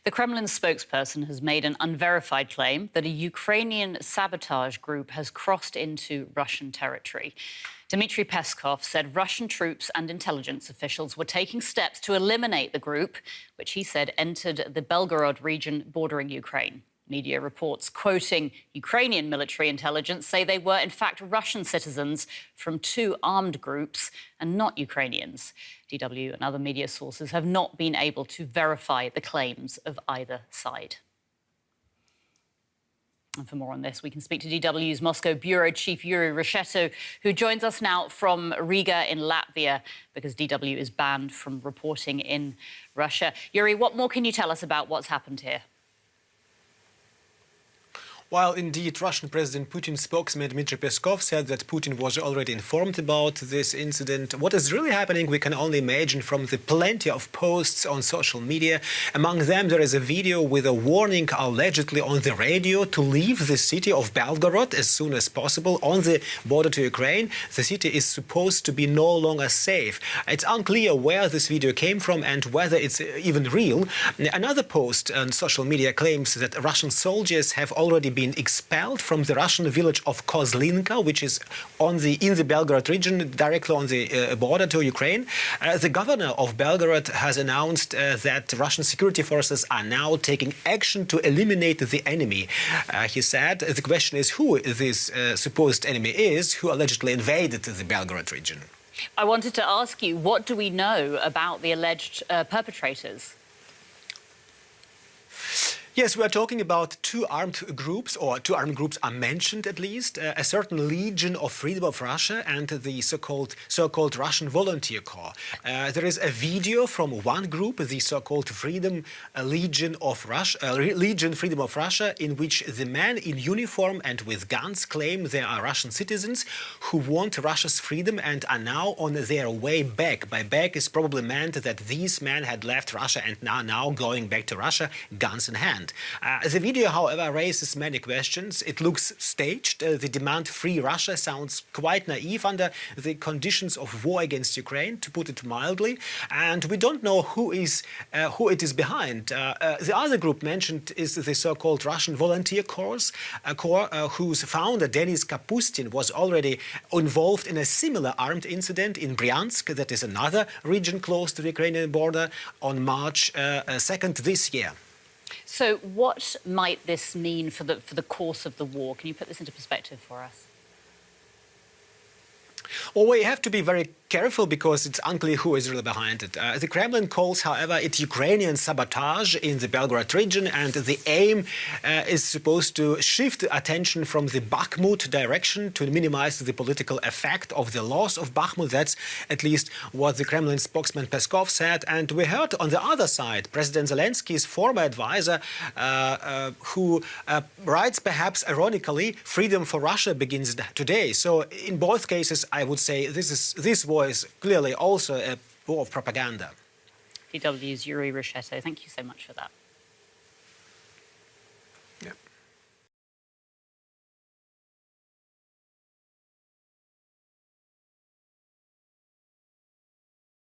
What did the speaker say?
The Kremlin spokesperson has made an unverified claim that a Ukrainian sabotage group has crossed into Russian territory. Dmitry Peskov said Russian troops and intelligence officials were taking steps to eliminate the group, which he said entered the Belgorod region bordering Ukraine. Media reports quoting Ukrainian military intelligence say they were in fact Russian citizens from two armed groups and not Ukrainians. DW and other media sources have not been able to verify the claims of either side. And for more on this, we can speak to DW's Moscow bureau chief Yuri Reshetto, who joins us now from Riga in Latvia, because DW is banned from reporting in Russia. Yuri, what more can you tell us about what's happened here? While indeed Russian President Putin's spokesman Dmitry Peskov said that Putin was already informed about this incident, what is really happening we can only imagine from the plenty of posts on social media. Among them there is a video with a warning allegedly on the radio to leave the city of Belgorod as soon as possible on the border to Ukraine. The city is supposed to be no longer safe. It's unclear where this video came from and whether it's even real. Another post on social media claims that Russian soldiers have already been expelled from the Russian village of Kozlinka, which is in the Belgorod region, directly on the border to Ukraine. The governor of Belgorod has announced that Russian security forces are now taking action to eliminate the enemy. He said the question is who this supposed enemy is, who allegedly invaded the Belgorod region. I wanted to ask you, what do we know about the alleged perpetrators? Yes, we are talking about two armed groups are mentioned at least, a certain Legion of Freedom of Russia and the so-called Russian Volunteer Corps. There is a video from one group, the so-called Legion Freedom of Russia, in which the men in uniform and with guns claim they are Russian citizens who want Russia's freedom and are now on their way back. By back is probably meant that these men had left Russia and are now going back to Russia, guns in hand. The video, however, raises many questions. It looks staged. The demand free Russia sounds quite naive under the conditions of war against Ukraine, to put it mildly. And we don't know who it is behind. The other group mentioned is the so-called Russian Volunteer Corps, whose founder, Denis Kapustin, was already involved in a similar armed incident in Bryansk, that is another region close to the Ukrainian border, on March 2nd this year. So what might this mean for the course of the war? Can you put this into perspective for us? Well, we have to be very careful because it's unclear who is really behind it. The Kremlin calls, however, it Ukrainian sabotage in the Belgorod region, and the aim is supposed to shift attention from the Bakhmut direction to minimize the political effect of the loss of Bakhmut. That's at least what the Kremlin spokesman Peskov said. And we heard on the other side President Zelensky's former advisor, who writes, perhaps ironically, freedom for Russia begins today. So in both cases, I would say this war is clearly also a war of propaganda. DW's Yuri Reshetto, thank you so much for that. Yeah.